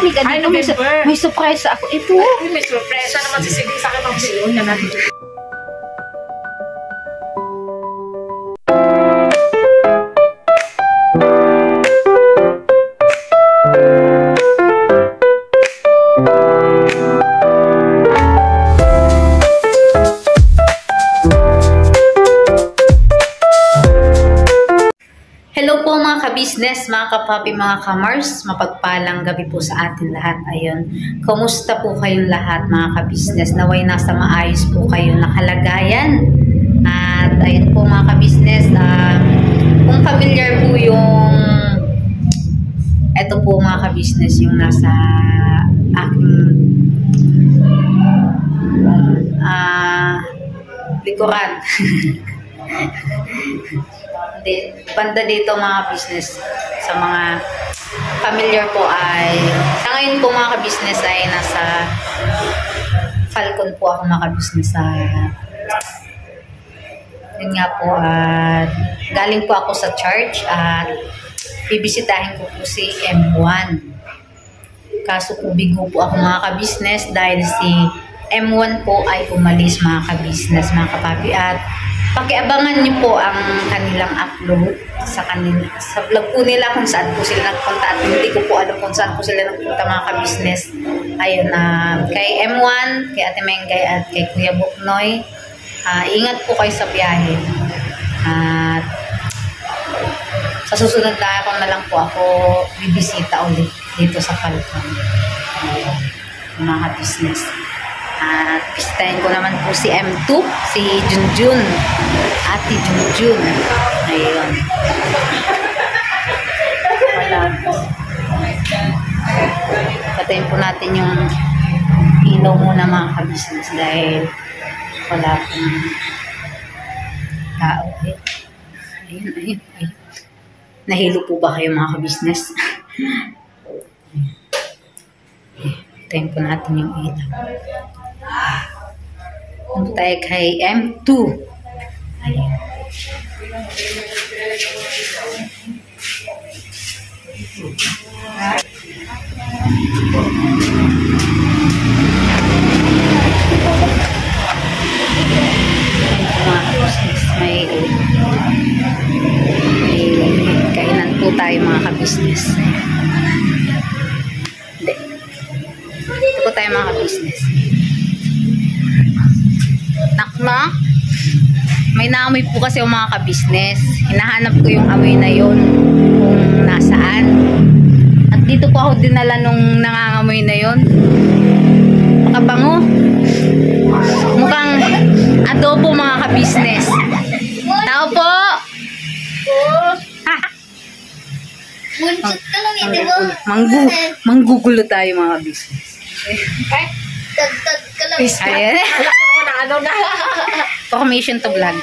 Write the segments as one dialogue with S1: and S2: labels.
S1: Halika dito, may surprise ako. Ito.
S2: May surprise naman si Cindy sa akin ng siyon na natin.
S1: Hello po mga ka-business, mga ka-papi, mga ka-mars, mapagpalang gabi po sa atin lahat. Ayun, kumusta po kayong lahat mga ka-business? Naway nasa maayos po kayong nakalagayan. At ayun po mga ka-business, kung familiar po yung eto po mga ka-business, yung nasa aking likuran. Banda dito mga business, sa mga familiar po ay sa ngayon po mga ka-business ay nasa Falcon po ako mga ka-business. Yun nga po, galing po ako sa church at bibisitahin ko po si M1. Kaso po bigo po ako mga ka-business dahil si M1 po ay umalis mga ka-business, mga kapapi, at pakiabangan niyo po ang kanilang upload sa vlog po nila kung saan po sila nagpunta, at hindi ko po alam kung saan po sila nagpunta mga ka-business. Ayun, kay M1, kay Ate Mengay at kay Kuya Buknoy, ingat po kayo sa biyahe. At sa susunod na ako na lang po ako bibisita ulit dito sa Falcon. Ayun, mga ka-business. At bisitahin ko naman po si M2, si Junjun, Ate Junjun. Ayun. Wala po. Patayin po natin yung ilaw muna mga ka-business dahil wala pong tao. Ayun, ayun, ayun. Nahilo po ba kayo mga ka-business? Patayin po natin yung ilaw. Punta tayo kay M2. Ayan. May kainan po tayo mga ka-business. Hindi. Ito po tayo mga ka-business. Nakma, may naamoy po kasi yung mga ka-business. Hinahanap ko yung amoy na yun kung nasaan. At dito po ako dinala nung nangangamoy na yun. Makabango. Mukhang adobo mga ka-business. Tao po! Manggugulo tayo mga ka-business. Ayan. Formation to vlog.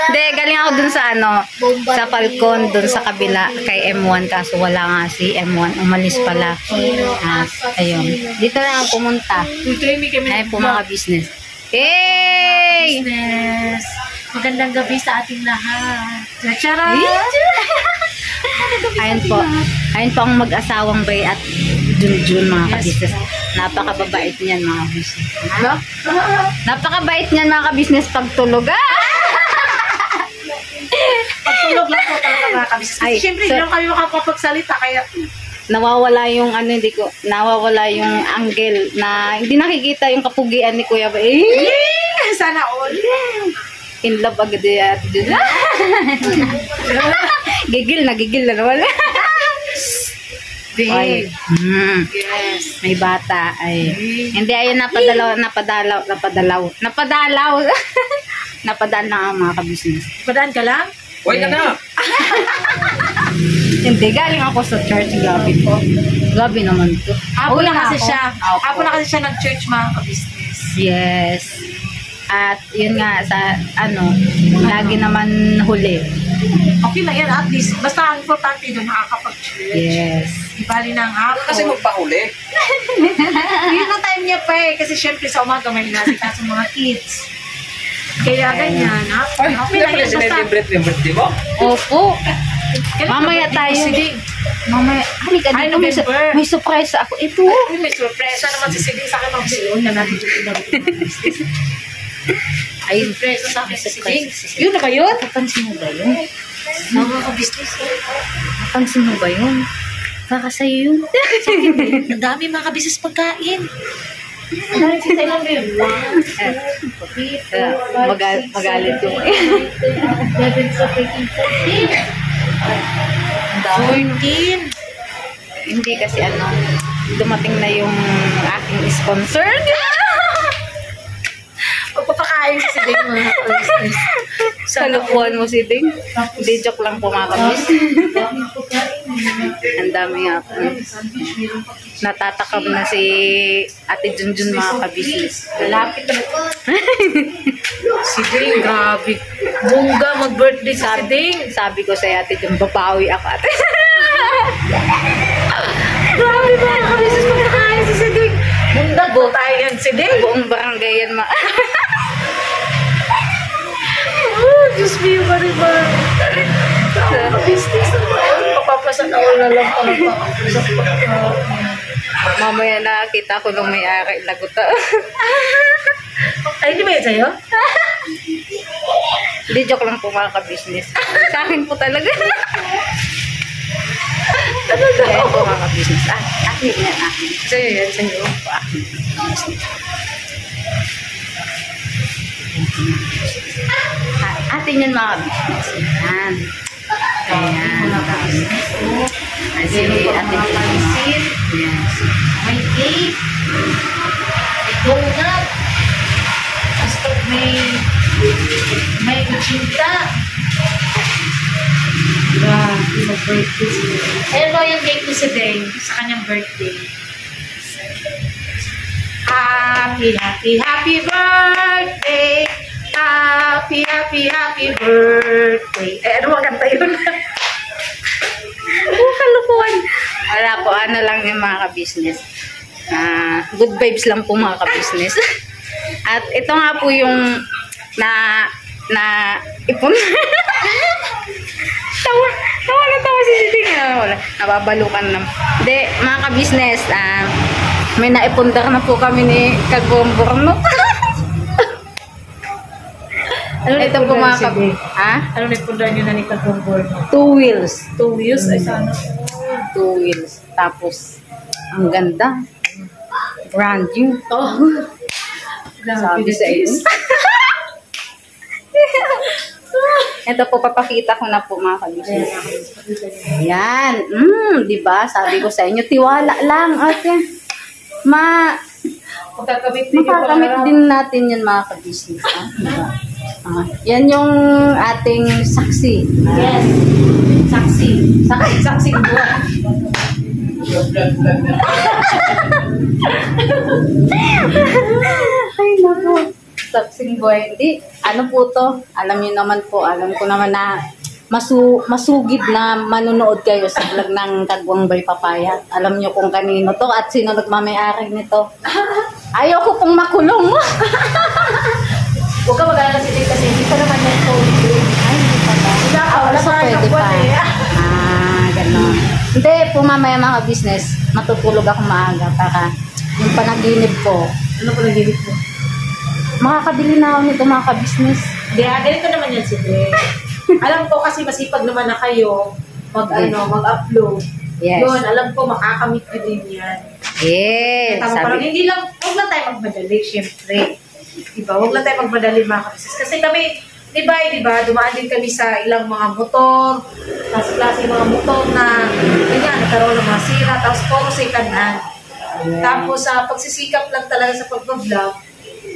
S1: Hindi, galing ako dun sa sa Falcon, dun sa kabila kay M1, kaso wala nga si M1, umalis pala. Ayun, dito na ako pumunta. Ayun po mga business. Hey!
S2: Business! Magandang gabi sa ating lahat. Charot!
S1: Ayun po ang mag-asawang Bay at Junjun mga ka-business. Napakababait niyan mga business. Napakabait niyan mga ka-business pagtulog.
S2: Pagtulog lang po talaga mga ka-business. Kasi syempre hindi lang kayo makapagsalita kaya
S1: nawawala yung nawawala yung angle na hindi nakikita yung kapugian ni Kuya Bay.
S2: Sana all.
S1: In love agad yan. Gigil na naman. Ay,
S2: yes.
S1: May bata. Ay. Hindi, ayun, napadalaw. Napadaan lang ang mga ka-business.
S2: Padaan ka lang?
S3: Uy, ka na!
S1: Hindi, galing ako sa church. Gabi po. Gabi naman to.
S2: Apo na kasi siya nag-church mga ka-business.
S1: Yes. At yun nga, sa lagi naman huli.
S2: Okay na yan, at least. Basta ang importante doon, nakakapag-church.
S1: Yes.
S2: Ibali ng hapon.
S3: Kasi magpahuli.
S2: Yun ang time niya pa eh. Kasi syempre sa umaga may inasita sa mga kids. Kaya ganyan, ha?
S3: Ay, hindi pala sinilibrate yung birthday mo?
S1: Opo. Mamaya tayo. Mamaya, halika
S2: Ay,
S1: dito.
S2: November.
S1: May surprise ako. Ito.
S2: Ay, may surpresa naman si Siding sa akin magsiyon na natin yung
S1: Ay,
S2: surpresa sa akin si Siding.
S1: surprise.
S2: Yun na ba yun?
S1: Napansin mo ba yun?
S2: Nakaka-business.
S1: Napansin mo ba yun? Baka sa'yo yun.
S2: Ang dami mga kabisnes pagkain. Ang dami si Siding ng
S1: Magalit yung
S2: 11 sa 14.
S1: Ang dami.
S2: 14.
S1: Hindi kasi dumating na yung aking sponsor.
S2: Pagpapakain si Siding mga kabisnes.
S1: Salukuhan mo si Ding. Hindi, joke lang po mga kabis. Ang dami nga po. Natatakam na si Ate Junjun mga kabisnes.
S2: Lalapit na. Si Ding, grabe. Bongga mag-birthday sa Siding.
S1: Sabi ko sa Ate Jun, babawi ako ate.
S2: Grabe ba yung kabisnes pagkakain si Siding? Mundag po tayo yan, Siding.
S1: Buong barangay yan
S2: Oh, Diyos me, bari-bar. Kabisnes naman. Papapasanaw na lang pala sa pagkain.
S1: Mamaya nakita ko nung may-ari lagot.
S2: Ay, di ba yun sa'yo?
S1: Hindi, joke lang po mga kabisnes. Sa akin po talaga. Yan po mga kabisnes. Akin yan, akin.
S2: Sa'yo yan, sa'yo.
S1: Atin yan mga kabisnes. Yan. Ayan. Ay, si Ate Jun. Yes.
S2: May cake. May donut. Basta may kuchinta. Grabe, mag-birthday siya. Ayan ba yung cake ni Siding sa kanyang birthday? Happy, happy, happy birthday! Happy, happy, happy birthday! Eh, ano mga kanta yun?
S1: Kalukuhan. Wala po, lang yung mga kabisnes. Good vibes lang po mga kabisnes. At ito nga po yung na ipon. tawa si Siding. Wala, nababalukan na. Hindi, mga kabisnes, may naipundar na po kami ni Kagomborno.
S2: Ano
S1: Ito po mga
S2: Siding?
S1: Ha?
S2: Ano nagpundan nyo na ni Kagomborno?
S1: 2 wheels.
S2: 2 wheels? Ay, sana.
S1: 2 wheels. Tapos, ang ganda. Brand new.
S2: Oh.
S1: Sabi sa iyo. Ito po, papakita ko na po mga kabisnes. Yan. Di ba? Sabi ko sa inyo, tiwala lang. Ate.
S2: Magkakamit
S1: Makakamit din natin yan mga kabisnes. Diba? Yan yung ating saksi.
S2: Yes. Saksi. Saksi ko.
S1: Ay, naku. Saksing boy. Hindi. Ano po to? Alam niyo naman po. Alam ko naman na masugid na manunood kayo sa vlog ng Kagwang Bay Papaya. Alam niyo kung kanino to at sino nagmamayari nito. Ayoko pong makulong.
S2: Huwag ka mag-alala si Dave kasi hindi pa naman yung COVID.
S1: Ay, hindi pa ba?
S2: Wala
S1: So,
S2: pa
S1: pwede pa. Ganon. Hindi po mamaya mga business, matutulog ako maaga para yung panaginip ko.
S2: Ano ko nagigit mo?
S1: Makakabili na ako nito mga ka-business.
S2: Hindi, ganito naman yan si Dave. Alam ko kasi masipag naman na kayo mag-upload.
S1: Yes.
S2: Yun, alam ko makakamit ko din yan.
S1: Yes.
S2: Tama parang hindi lang, huwag lang tayo magmadali, syempre. Diba? Huwag lang tayo magmadali mga kabisnes. Kasi kami, diba, dumaan din kami sa ilang mga motor, klase mga motor na, ganyan, nagkaroon ng mga sira, tapos puro second hand.
S1: Yeah.
S2: Tapos sa pagsisikap lang talaga sa pag-vlog,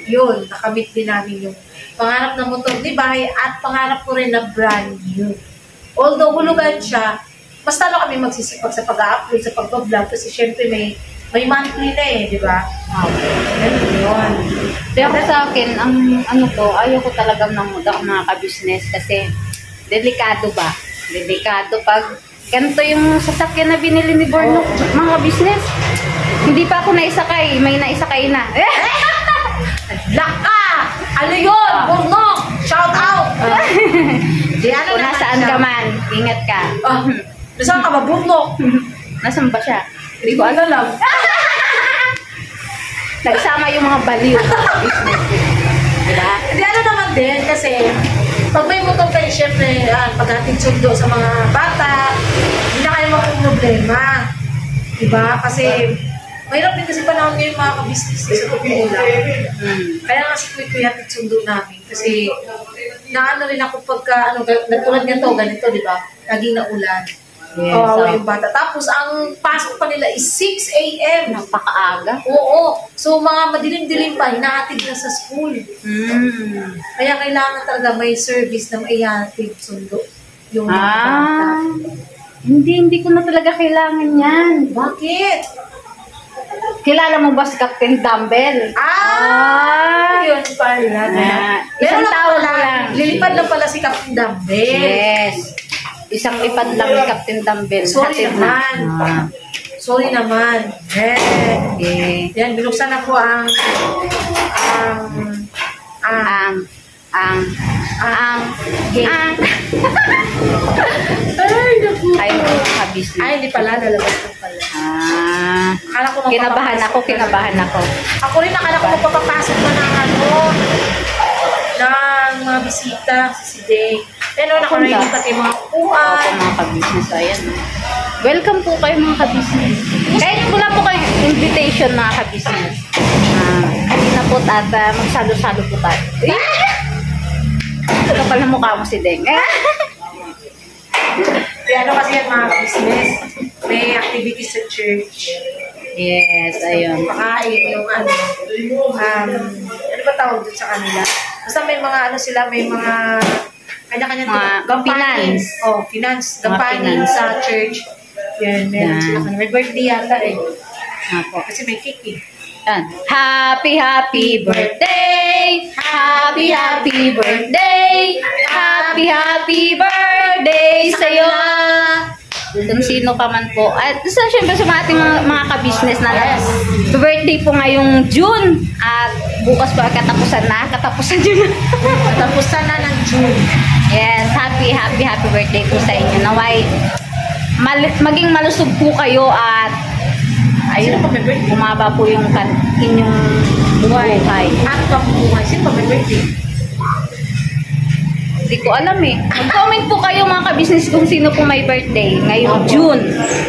S2: yun, nakamit din namin yung pangarap na motor, diba, at pangarap ko rin na brand new. Although hulugan siya, basta na kami magsisipag sa pag-upload, sa pag-vlog, kasi syempre may monthly na eh, di ba? Ganun yun.
S1: Pero sa akin, ang ayaw ko talagang namudak mga ka-business kasi delikado ba? Delikado pag ganito yung sasakyan na binili ni Borno, mga business. Hindi pa ako naisakay, may naisakay na.
S2: Laka! Ano yun? Borno! Shout out! Di ano
S1: Kung nasaan ka man, ingat ka.
S2: Saan ka ba? Bundok?
S1: Nasaan ba siya?
S2: Hindi ko alam.
S1: Nagsama yung mga baliw sa business. Diba?
S2: Hindi, ano naman din, kasi pag may motor kayo, syempre, paghatid sundo sa mga bata, hindi na kayo problema. Diba? Kasi, mahirap din kasi panahon ngayon mga kabisnes sa pagkukulang. Kaya nga si Kuy hatid sundo namin. Kasi, naano rin ako pagka, tulad nga to, ganito, diba? Laging naulan.
S1: Yes,
S2: Kawawa yung bata. Tapos, ang pasok pa nila is 6 a.m.
S1: Napakaaga.
S2: Oo. So, mga madilim-dilim pa, hinahatid na sa school. Kaya kailangan talaga may service na maihatid sundo yung mga bata.
S1: Hindi ko na talaga kailangan yan.
S2: Bakit?
S1: Kilala mo ba si Captain Dumbbell?
S2: Yun pala.
S1: Isang tawag lang.
S2: Lilipad lang pala si Captain Dumbbell.
S1: Yes. Isang lipad lang ni Captain Dumbbell.
S2: Sorry naman. Sorry naman.
S1: Okay.
S2: Yan, binuksan ako ang
S1: Ay, kabis.
S2: Ay, hindi pala. Lalabas ko pala. Akala ko
S1: Kinabahan ako.
S2: Ako rin, akala ko magpapapasok na ng mga bisita si Day. Pero nakaready pati mga upuan.
S1: Opo, mga kabisnes. Ayan. Welcome po kayo mga kabisnes. Kahit wala po kayong invitation mga kabisnes. Kanina po tata, magsalo-salo po tayo. Ito pala mukha mo si Deng.
S2: Kaya kasi yan mga business, may activities sa church.
S1: Yes, ayun.
S2: Pakain yung ano ba tawag dun sa kanila? Basta may mga sila, may mga kanya-kanya
S1: finance.
S2: Finance. Gampanin sa church. Yan, meron sila kanina. May birthday yata eh. Kasi may cake eh.
S1: Yan. Happy birthday! Happy birthday! Happy birthday sa'yo! Kung sino pa man po. At syempre sa ating mga ka-business na birthday po ngayong June. At bukas po katapusan June.
S2: Katapusan na ng June.
S1: Yes, happy birthday po sa inyo. Naway, maging malusog po kayo at ayun, bumaba po yung inyong buhay.
S2: At pabuhay. Sino pa may birthday?
S1: Hindi ko alam eh. Mag-comment po kayo mga ka-business kung sino po may birthday ngayong June.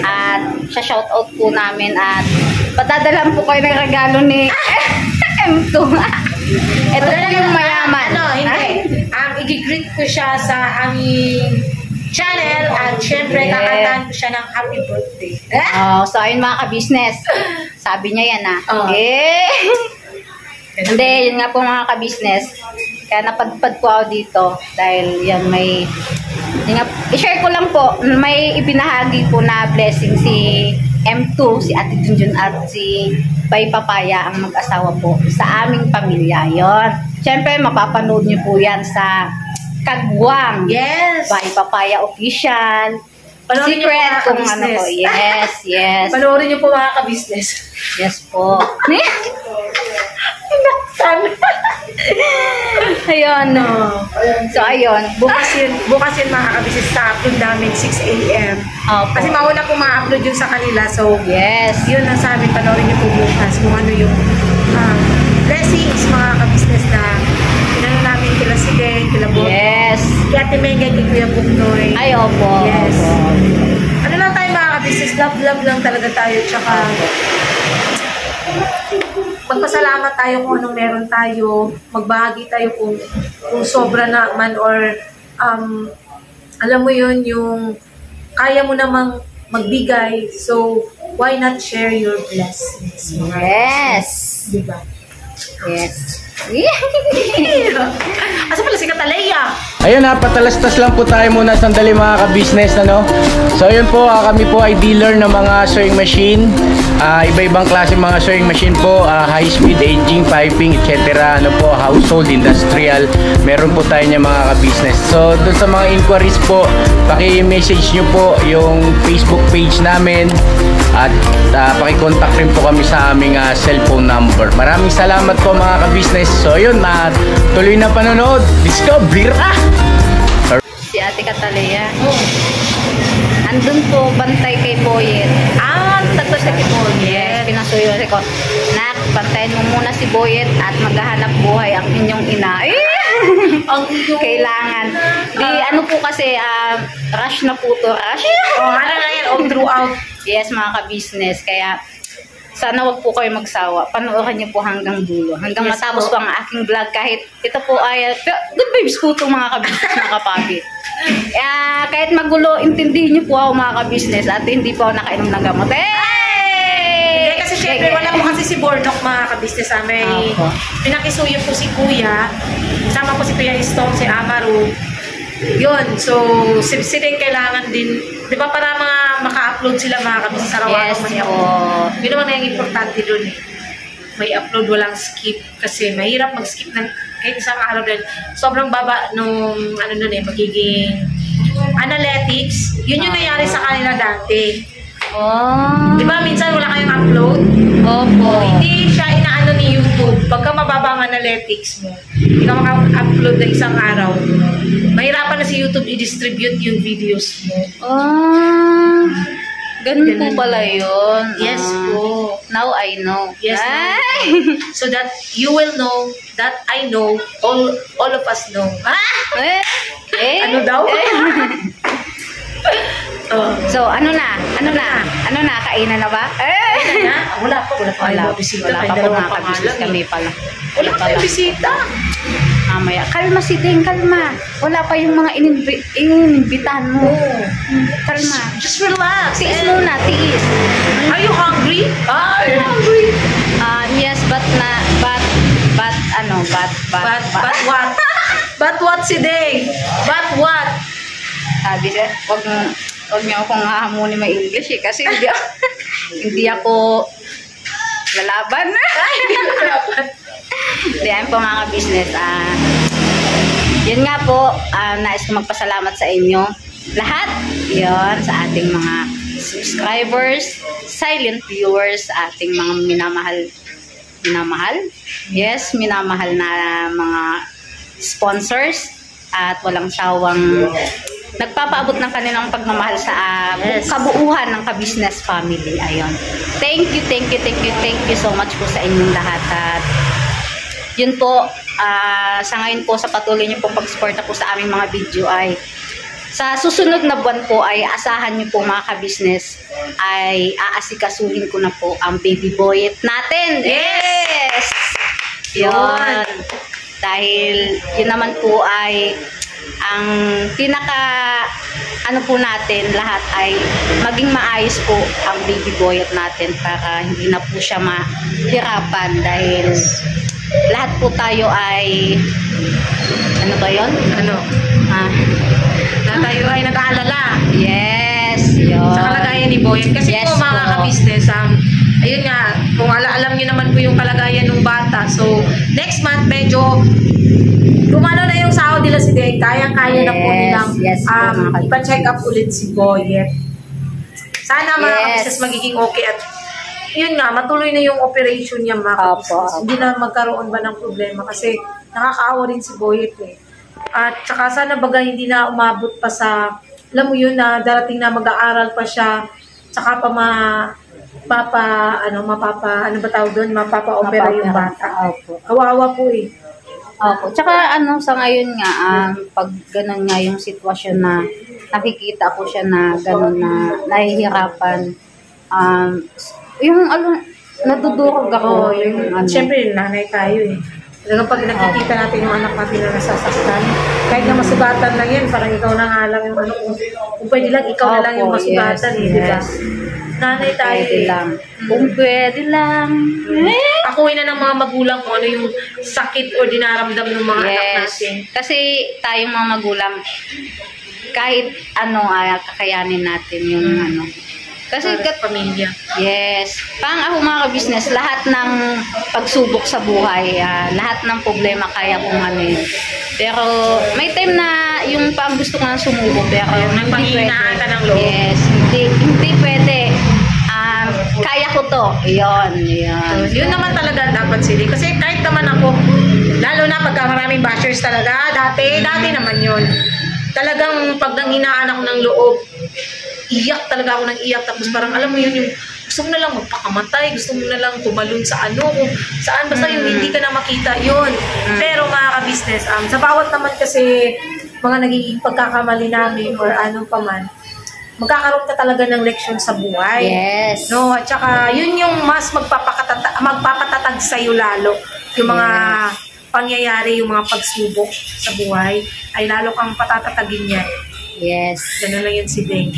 S1: At sa-shoutout po namin at patadalan po kayo ng regalo ni M2. Ito po yung mayaman.
S2: Hindi. I-greet ko siya sa aming channel at syempre kakantahan ko siya ng happy birthday.
S1: So ayun mga ka-business. Sabi niya yan Hindi, yun nga po mga ka-business. Kaya napadpad po ako dito dahil yan i-share ko lang po, may ibinahagi po na blessing si M2, si Ate Junjun at si Bay Papaya ang mag-asawa po sa aming pamilya. Yon. Siyempre, mapapanood niyo po yan sa Kagwang.
S2: Yes.
S1: Bay Papaya Official.
S2: Panoorin
S1: Secret
S2: niyo po
S1: kung ano po. Yes.
S2: Panoorin niyo po mga ka-business.
S1: Yes po. Ayun. So, ayun.
S2: Bukas yun mga ka-business sa upload namin 6 a.m. Kasi mauna po ma-upload yun sa kanila. So,
S1: yes.
S2: Yun ang sabi, panoorin niyo po bukas kung ano yung blessings mga ka-business na pinano namin kila si Den, kila Bob.
S1: Yes.
S2: Kaya Ate Mega, kay Kuya Buknoy.
S1: Ay, opo.
S2: Yes.
S1: Opo.
S2: Ano lang tayo mga ka-business, love lang talaga tayo. Tsaka, magpasalamat tayo kung anong meron tayo. Magbahagi tayo kung sobra naman or alam mo yun, yung kaya mo namang magbigay. So, why not share your blessings?
S1: Yes.
S2: Diba?
S1: Yes.
S2: Asa pala si Katalaya?
S3: Ayun patalastas lang po tayo muna sandali mga ka-business So ayun po, kami po ay dealer ng mga sewing machine. Iba-ibang klase mga sewing machine po, high speed, aging, piping, etc. Household, industrial. Meron po tayo niya mga ka-business. So doon sa mga inquiries po, paki-message nyo po yung Facebook page namin at paki-contact rin po kami sa aming cellphone number. Maraming salamat po mga ka-business. So ayun, tuloy na panonood. Discover!
S1: Si Ate Katalaya. andun po, bantay kay Boyet.
S2: Tagpas na kay Boyet.
S1: Yes, pinasuyo ko. Nak, bantayan mo muna si Boyet at maghahanap buhay ang inyong ina.
S2: Ang iyong
S1: Kailangan. Di, ano po kasi, rush na po to, rush.
S2: ano na yan, all throughout.
S1: Yes, mga ka-business. Kaya, sana wag po kayo magsawa. Panoorin niyo po hanggang dulo. Hanggang
S2: Yes
S1: matapos
S2: po.
S1: po ang aking vlog. Kahit ito po ay, good vibes po ito mga ka-business, mga kapabi. Kahit magulo, intindihin niyo po ako mga ka-business at hindi po ako nakainom ng gamot.
S2: Hindi, kasi syempre, wala po kasi si Bornok mga ka-business. May
S1: Opo.
S2: pinakisuyo po si Kuya. Kasama po si Kuya Stone, si Amaru. Yun, so, sila kailangan din, di ba para maka-upload sila mga ka-business araw-araw
S1: Yes
S2: may
S1: po.
S2: upload. Yun naman ang importante dun eh. May upload, walang skip. Kasi mahirap mag-skip ng kahit isang araw din. Sobrang baba nung, magiging analytics. Yun yung nangyari sa kanila dati.
S1: Oh.
S2: Di ba, minsan wala kayong upload?
S1: Opo.
S2: Hindi siya inaano ni YouTube. Pagka mababa ang analytics mo, hindi ka maka-upload na isang araw, mahirapan na si YouTube i-distribute yung videos mo.
S1: Ganun po
S2: Ganun.
S1: pala yun.
S2: Yes po.
S1: Now I know.
S2: Yes,
S1: Ay!
S2: So that you will know, that I know, all of us know. Ano daw?
S1: So, ano na? Kainan na ba?
S2: Wala pa
S1: Wala pa po mga ka-business kami pala.
S2: Wala pa yung bisita.
S1: Mamaya. Kalma si Ding, kalma. Wala pa yung mga inimbitahan mo. Kalma.
S2: Just relax.
S1: Tiis muna, tiis.
S2: Are you hungry? Are you hungry?
S1: Yes, but what?
S2: But what si Ding? But what?
S1: Sabi siya, wag niyo akong hahamunin may English kasi hindi ako lalaban. Hindi, ayun po mga ka-business. Yun nga po, nais ko magpasalamat sa inyo lahat. Yun, sa ating mga subscribers, silent viewers, ating mga minamahal? Yes, minamahal na mga sponsors at walang sawang nagpapaabot ng kanilang pagmamahal sa kabuuhan ng ka-business family. Ayun. Thank you so much po sa inyong lahat. At yun po, sa ngayon po, sa patuloy niyo pong pag-suporta po sa aming mga video ay sa susunod na buwan po ay asahan niyo po mga ka-business ay aasikasuhin ko na po ang baby boy natin. Yes! Yun. Dahil yun naman po ay ang po natin lahat ay maging maayos po ang baby boy natin para hindi na po siya mahirapan dahil lahat po tayo ay ano ba yun?
S2: Tayo ay nag-aalala.
S1: Yes, yun.
S2: Sa kalagayan ni Boyet. Kasi
S1: Yes
S2: po mga
S1: po.
S2: ka-business, ayun nga, kung alam niyo naman po yung kalagayan ng bata. So, next month, medyo gumano na yung sahod nila si Deng. Kayang-kaya na po nilang
S1: yes po, mga ka-business.
S2: ipa-check up ulit si Boyet. Sana mga
S1: Yes.
S2: ka-business magiging okay at yun nga, matuloy na yung operation niya mga ka-business.
S1: Opo.
S2: Hindi na magkaroon ba ng problema kasi nakakaawa rin si Boyet eh. At saka sana baga hindi na umabot pa sa, alam mo yun na darating na mag-aaral pa siya, saka pa mapapa-opera yung bata.
S1: Opo.
S2: Kawawa po eh.
S1: Opo. Tsaka sa ngayon nga, pag ganun nga yung sitwasyon na nakikita ko siya na ganun na nahihirapan, nadudurog ako.
S2: Siyempre, nanay tayo eh. Talagang pag nakikita natin yung anak natin na nasasaktan, kahit na masugatan lang yan, parang ikaw na nga lang yung kung pwede lang, ikaw na lang yung
S1: Opo,
S2: masugatan
S1: yes,
S2: eh, di ba?
S1: yes.
S2: Nanay tayo
S1: Pwede
S2: eh.
S1: lang. Kung pwede lang.
S2: Akuin na ng mga magulang kung ano yung sakit o dinaramdam ng mga anak natin.
S1: Kasi tayong mga magulang, kahit kakayanin natin yung Kasi
S2: pamilya.
S1: yes. Pang ako mga ka-business, lahat ng pagsubok sa buhay, lahat ng problema kaya kong yun. Pero may time na yung pang gusto ko nang sumubok, pero hindi
S2: Nagpanghinaan ka ng loob.
S1: Yes, hindi pwede. Kaya ko to. Yun.
S2: Yun naman talaga dapat sila. Kasi kahit naman ako, lalo na pagka maraming bashers talaga, dati naman yun. Talagang pag nanghinaan ako ng loob, iyak talaga ako ng iyak. Tapos parang alam mo yun, yung gusto mo na lang magpakamatay, gusto mo na lang tumalon sa ano, kung saan, basta yung hindi ka na makita yun. Pero mga ka-business, sa bawat naman kasi mga nagiging pagkakamali namin or ano pa man, magkakaroon ka talaga ng leksyon sa buhay.
S1: Yes.
S2: No, at saka yun yung mas magpapatatag sa iyo lalo. Yung mga pangyayari, yung mga pagsubok sa buhay, ay lalo kang patatatagin yan.
S1: Yes.
S2: Ganun lang yun si Deng.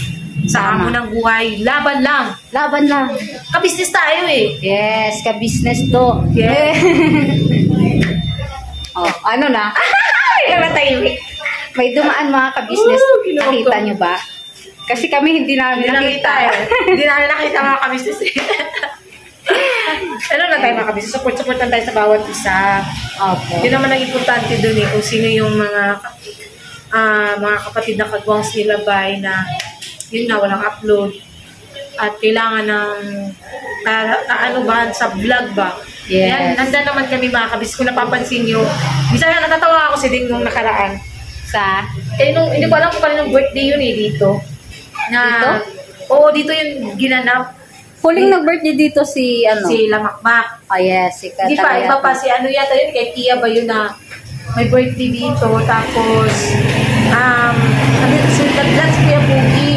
S2: Sa
S1: Tama.
S2: hamon ng buhay, laban lang.
S1: Laban lang.
S2: Kabisnes tayo eh.
S1: Yes, ka-business to.
S2: Yes.
S1: Oh, ano na?
S2: Namatahimik.
S1: May dumaan mga ka-business.
S2: Oh, kinoko.
S1: Nakita nyo ba? Kasi kami hindi namin nakita.
S2: Hindi namin nakita mga kabisnes eh. Ano lang tayo mga kabisnes? Support lang tayo sa bawat isa.
S1: Opo.
S2: Yun naman ang importante dun eh. Kung sino yung mga kapatid na kagwangs nila bay na yun nga, walang upload. At kailangan ng ano ba, sa vlog ba?
S1: Yes.
S2: Yan, nandun naman kami mga kabisnes. Kung napapansin nyo, bisa nga natatawa ako si Ding nung nakaraan.
S1: Sa?
S2: Hindi ko alam kung paano ng birthday yun eh dito.
S1: Dito?
S2: Oo, dito yung ginanap.
S1: Huling nag-birthday dito si ano?
S2: Si Lamakmak.
S1: Oh yes, si
S2: Hindi pa, iba pa si ano yata yun, kay Tia ba yun na may birthday dito. Tapos, si Kuya Bugi.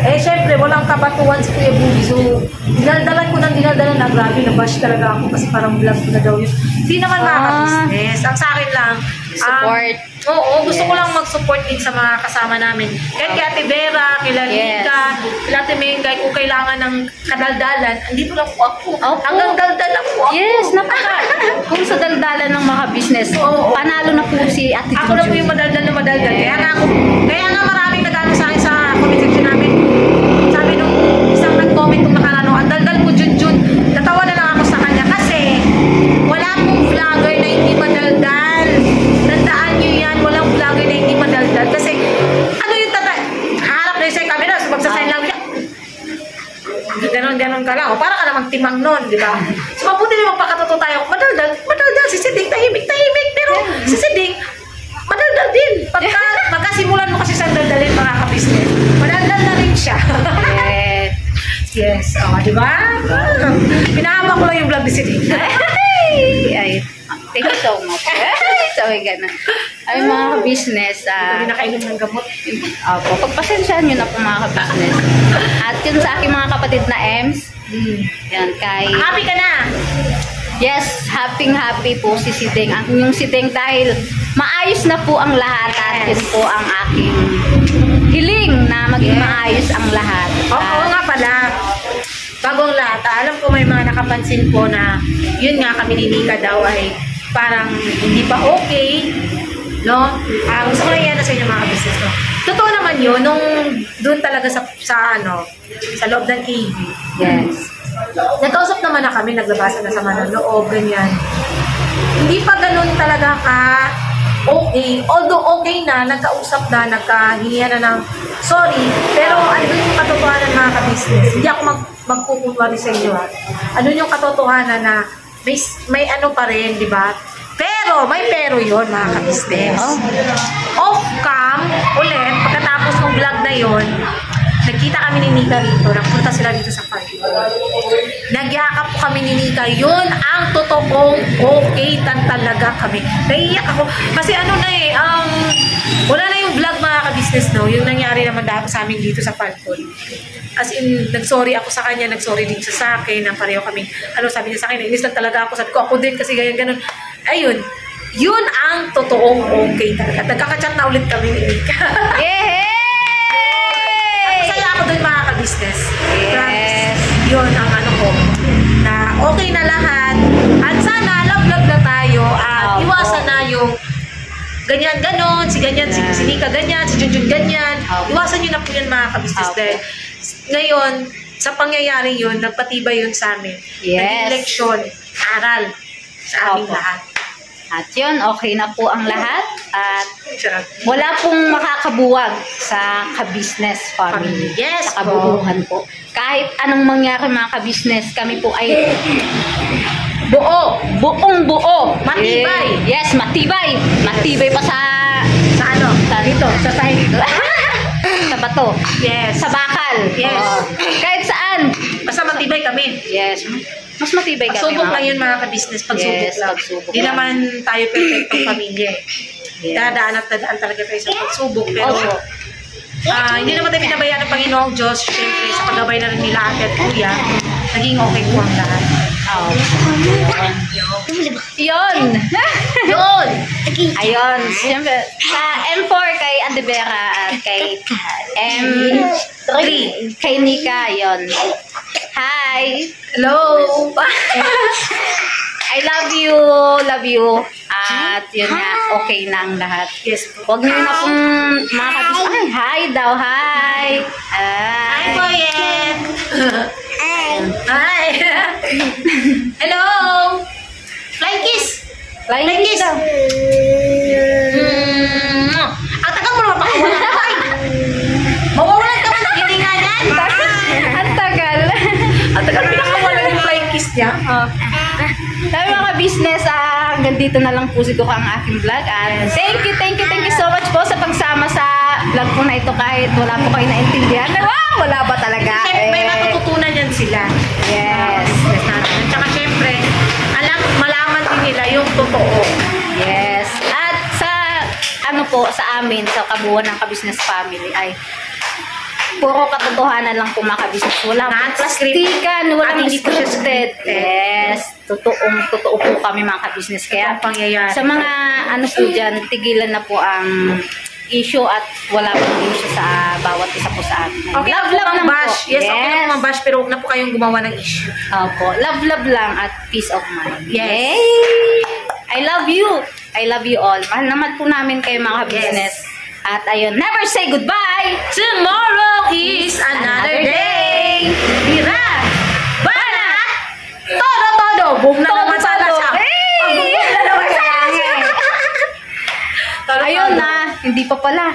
S2: Eh, syempre, walang kabatuan si Kuya Bugi. So, dinaldalan ko na grabe, na-bash talaga ako kasi parang vlog ko na daw yun. Hindi naman makaka-business. Ang sa akin lang,
S1: Support.
S2: Oo, gusto ko
S1: Yes.
S2: lang mag-support din sa mga kasama namin. Kahit kay Ate Vera, kay Lalika, kay Ate Mengay, kung kailangan ng kadaldalan, andito lang po ako.
S1: Opo.
S2: Hanggang daldal lang po ako.
S1: Yes, napaka. Kung sa daldalan ng mga business,
S2: Oo.
S1: panalo na po si Ate
S2: Ako na po yung madaldal na madaldal.
S1: Yes.
S2: Kaya nga maraming nag-ano sa akin sa comment section namin. Sabi nung isang nag-comment nung nakarano, ang daldal mo, Junjun. Natawa na lang ako sa kanya kasi wala pong vlogger na hindi madaldal. Tandaan nyo yan, walang vlogger na hindi madaldal. Kasi ano yung harap na yung sa camera, so magsasign lang yun. Ganon ka lang. O, parang ka namang timang nun, di ba? So, mabuti na magpakatotoo tayo. Madaldal, si Siding, tahimik. Pero si Siding, madaldal din. Pagkasimulan mo kasi sa daldalin, mga ka-business, madaldal na rin siya.
S1: Yes.
S2: Yes, o, di ba? Pinahaba ko lang yung vlog ni Siding.
S1: Ay, thank you so much. So, ganun. Ay, mga ka-business,
S2: Hindi nakainom ng gamot.
S1: opo, pagpasensyaan nyo na po mga ka-business. At yun sa aking mga kapatid na Ems, yan, kay...
S2: Happy ka na!
S1: Yes, happy po si Sideng. Ang yung Sideng dahil maayos na po ang lahat at yun po ang aking hiling na maging maayos ang lahat.
S2: Oo nga pala. Bagong lahat, alam ko may mga nakapansin po na yun nga kami ni Nika daw ay parang hindi pa okay. No? Gusto ko lang yan na sa inyo mga business. No? Totoo naman yun, nung doon talaga sa loob ng AV.
S1: Yes.
S2: Nagkausap naman na kami, naglabasa na sa mananoob, ganyan. Hindi pa ganun talaga ka okay. Although okay na, nagkausap na, nagkahingihan na ng sorry, pero ano yung katotohanan mga ka-business? Hindi ako magkukunwari sa inyo. Ano yung katotohanan na may ano pa rin, di ba? Pero, may pero yun mga ka-business. Off-cam, ulit, pagkatapos ng vlog na yun, nagkita kami ni Nika rito, nagpunta sila dito sa party. Nagyakap po kami ni Nika, yun ang totoong okay talaga kami. Naiiyak ako. Kasi ano na eh, wala na yung vlog mga ka-business, no? Yung nangyari naman dahil sa amin dito sa Falcon. As in, nag-sorry ako sa kanya, nag-sorry din siya sa akin, na pareho kami, sabi niya sa akin, nainis lang talaga ako, sabi ko, ako din kasi ganyan. Ayun, yun ang totoong okay talaga. Nagkaka-chat na ulit kami ni Nika.
S1: Yay!
S2: Masaya ako dun mga ka-business.
S1: Yes.
S2: Yun ang ano ko, na okay na lahat. At sana, love-love na tayo at
S1: Opo.
S2: iwasan na yung ganyan, ganon, si ganyan, si Nika ganyan, si Junjun ganyan.
S1: Opo.
S2: Iwasan nyo na po yun mga ka-business.
S1: Opo.
S2: Dahil ngayon, sa pangyayari yun, nagpatibay yun sa amin.
S1: Yes.
S2: Naging leksyon, aral sa aming
S1: Opo.
S2: lahat.
S1: At yun, okay na po ang lahat. At
S2: Charot.
S1: wala pong makakabuwag sa ka-business family.
S2: Yes
S1: Sa kabuuhan po. Kahit anong mangyari mga ka-business, kami po ay buong buo.
S2: Matibay.
S1: Yes, matibay. Matibay pa sa
S2: Sa ano?
S1: dito, sa side dito. Sa bato.
S2: Yes.
S1: Sa bakal.
S2: Yes.
S1: Kahit saan.
S2: Basta matibay kami.
S1: Yes. Mas matibay kami.
S2: Pagsubok lang yun mga ka-business. Pagsubok
S1: Yes,
S2: lang.
S1: pagsubok
S2: Hindi
S1: lang.
S2: naman tayo perfectong pamilya eh.
S1: Yes.
S2: Dadaan at dadaan talaga tayo sa pagsubok. Pero
S1: Opo.
S2: hindi naman tayo pinabayaan ng Panginoong Diyos. Siyempre, sa paggabay na rin nila ate at kuya, naging okay po ang lahat.
S1: Yun.
S2: Yun!
S1: Ayun. Siyempre, sa M4 kay Andevera at kay M3 kay Nika. Yun. Hi.
S2: Hello!
S1: I love you. Love you. At yun nga, okay na ang lahat.
S2: Yes po.
S1: Huwag niyo na pong mga kabis. Ay, hi daw. Hi.
S2: Hi, Boyen! Hi! Hello! Flying kiss!
S1: Flying kiss daw.
S2: Ang tagal mo naman pakawala ka. Ay! Mawawalan ka man ng hininga yan!
S1: Ang tagal.
S2: Ang tagal pinakawalan yung flying kiss niya.
S1: Sabi mga business, hanggang dito na lang po siguro ang aking vlog. And thank you so much po sa pagsama sa vlog po na ito kahit wala po kayo naintindihan. Wow, wala ba talaga?
S2: Siyempre, may matututunan yan sila.
S1: Yes.
S2: At saka siyempre, malaman din nila yung totoo.
S1: Yes. At sa, sa amin, sa kabuuan ng Ka-Business Family ay puro katotohanan lang po mga ka-business. Wala pong plastikan, walang
S2: At hindi po siya
S1: scripted. Yes. Totoo po kami mga ka-business. Kaya
S2: pangyayari.
S1: sa mga po dyan, tigilan na po ang issue at wala pong issue sa bawat isa po sa amin.
S2: Okay lang po ang bash. Yes, okay lang po ang bash, pero huwag na po kayong gumawa ng issue.
S1: Opo. Love lang at peace of mind.
S2: Yes.
S1: Yay! I love you. I love you all. Mahal naman po namin kayo mga ka-business.
S2: Yes.
S1: At ayun, never say goodbye.
S2: Tomorrow is another day.
S1: Tira!
S2: Bana! Todo! Boom na naman sana siya.
S1: Hey!
S2: Boom na naman sana siya.
S1: Ayun na, hindi pa pala.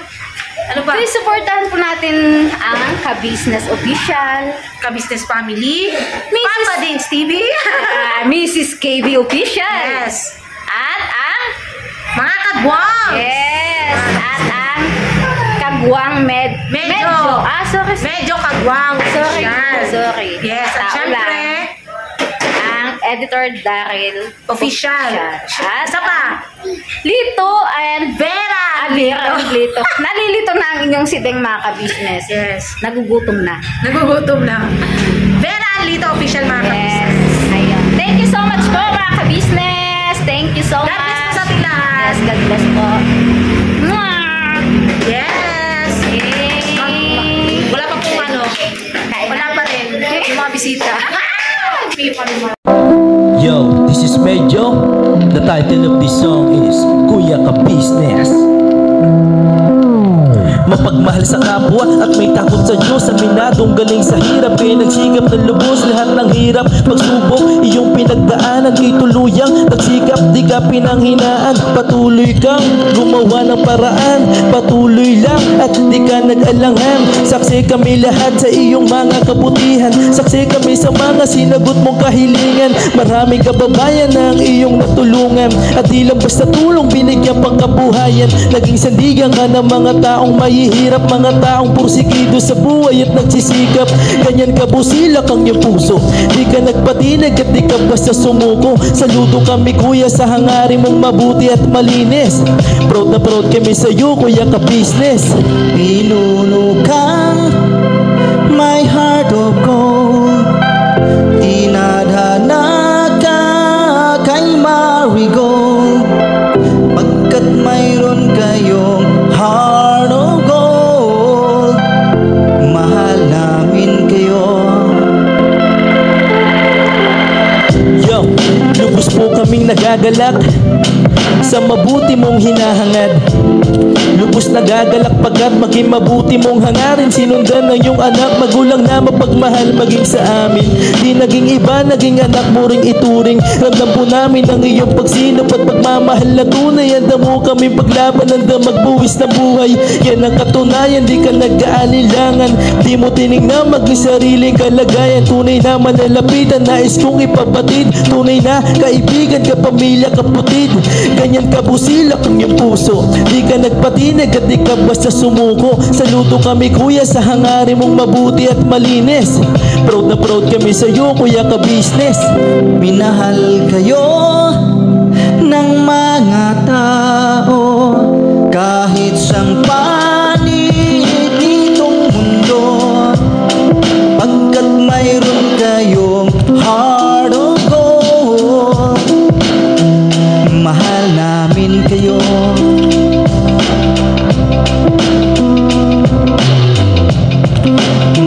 S2: Ano ba?
S1: Please supportahan po natin ang Ka-Business Official,
S2: Ka-Business Family,
S1: Mrs.
S2: Papa Dins TV,
S1: Mrs. KB Official.
S2: yes,
S1: At ang
S2: mga kagwang,
S1: yes, at ang Kagwang
S2: Medyo.
S1: Sorry.
S2: Medyo kagwang.
S1: Sorry.
S2: Yan.
S1: Sorry.
S2: Yes, at
S1: Tao
S2: syempre,
S1: lang. Ang Editor Daryl
S2: official.
S1: At
S2: Isa pa,
S1: Lito and
S2: Vera.
S1: Lito. Nalilito na ang inyong sideng mga ka-business.
S2: Yes.
S1: Nagugutom na.
S2: Nagugutom na. Vera Alito official mga
S1: Yes.
S2: ka-business.
S1: Ayun. Thank you so much po mga ka-business. Thank you so
S2: God
S1: much.
S2: bless po sa ating lahat.
S1: Yes, God bless po. Mwah!
S2: Yes.
S1: Yay!
S2: Wala pa pong ano. Wala pa rin. Yung mga bisita.
S4: Yo, this is Medyo. The title of this song is Kuya Ka Business. Mapagmahal sa kapwa at may takot sa Diyos. Aminadong galing sa hirap, kaya nagsikap na lubos lahat ng hirap. Pagsubok, iyong pinagdaanan, kay tuluyang nagsikap, di ka pinanghinaan. Patuloy kang gumawa ng paraan, patuloy lang at di ka nag-alangan. Saksi kami lahat sa iyong mga kabutihan, saksi kami sa mga sinagot mong kahilingan. Maraming kababayan na ang iyong natulungan, at di lang basta tulong, binigyan pang kabuhayan. Naging sandigan ka ng mga taong mahihirap, mga taong pursigido sa buhay at nagsisikap. Ganyan ka busilak ang iyong puso, di ka nagpatinag at di ka basta sumuko. Saludo kami kuya sa hangarin mong mabuti at malinis. Proud na proud kami sa iyo Kuya Ka Business. Pinunukang my heart of gold, dinadana ka kay marigold, pagkat mayroon kayong heart of gold. Mahal namin kayo. Yo, lubos po kaming nagagalak sa mabuti mong hinahangad. Lubos nagagalak pagkat maging mabuti mong hangarin. Sinundan ng iyong anak, magulang na mapagmahal maging sa amin. Di naging iba, naging anak mo ring ituring. Ramdam po namin ang iyong pagsinop at pagmamahal na tunay. Handa mo kaming paglaban, handa magbuwis na buhay. Yan ang katunayan, di ka nag-aalilangan. Di mo tinignan maging sariling kalagayan. Tunay na manalapitan, nais kong ipabatid. Tunay na kaibigan, kapamilya, kapatid. Ganyan ganyan kabusilak ang iyong puso. Di ka nagpatinag at di ka basta sumuko. Saludo kami kuya sa hangarin mong mabuti at malinis. Proud na proud kami sa'yo kuya ka-business.
S5: Minahal kayo ng mga tao kahit sang panig nitong mundo, pagkat mayroon kayong heart of gold. Mahal namin kayo.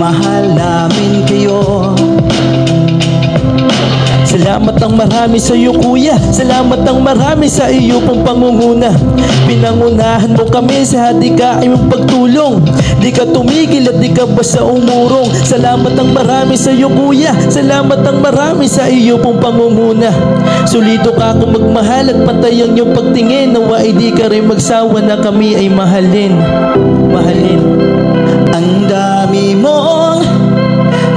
S5: Mahal namin kayo.
S4: Salamat ang marami sa iyo kuya, salamat ang marami sa iyo pong pangunguna. Pinangunahan mo kami sa hadikain mong pagtulong. Di ka tumigil at di ka basta umurong. Salamat ang marami sa iyo kuya, salamat ang marami sa iyo pong pangunguna. Solido ka kung magmahal at pantay ang iyong pagtingin. Nawa ay di ka rin magsawa na kami ay mahalin. Mahalin.
S5: Ang dami mong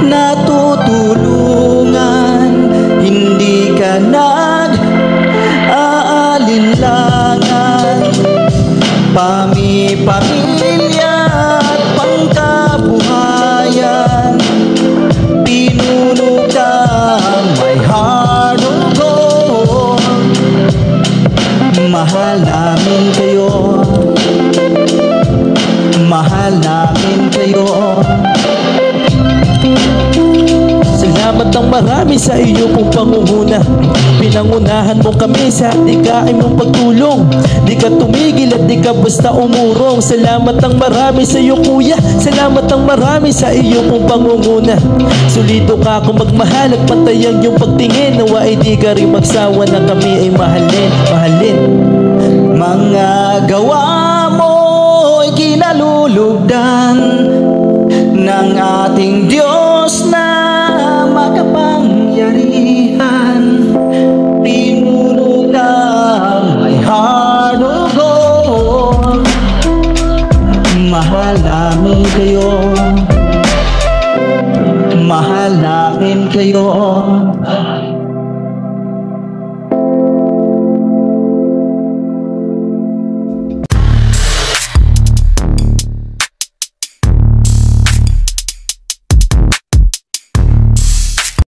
S5: natutulungan, hindi ka nag-aalinlangan. Pamilya at pangkabuhayan, pinuno kang may heart of gold. Mahal namin kayo. Mahal namin kayo.
S4: Salamat ang marami sa iyo pong pangunguna. Pinangunahan mo kami sa hadikain mong pagtulong. Di ka tumigil at di ka basta umurong. Salamat ang marami sa iyo kuya, salamat ang marami sa iyo pong pangunguna. Solido ka kung magmahal at pantay ang iyong pagtingin. Nawa ay di ka rin magsawa na kami ay mahalin. Mahalin.
S5: Mga gawa mo'y kinalulugdan ng ating Diyos na makapangyarihan. Pinuno kang may heart of gold. Mahal namin kayo. Mahal namin kayo.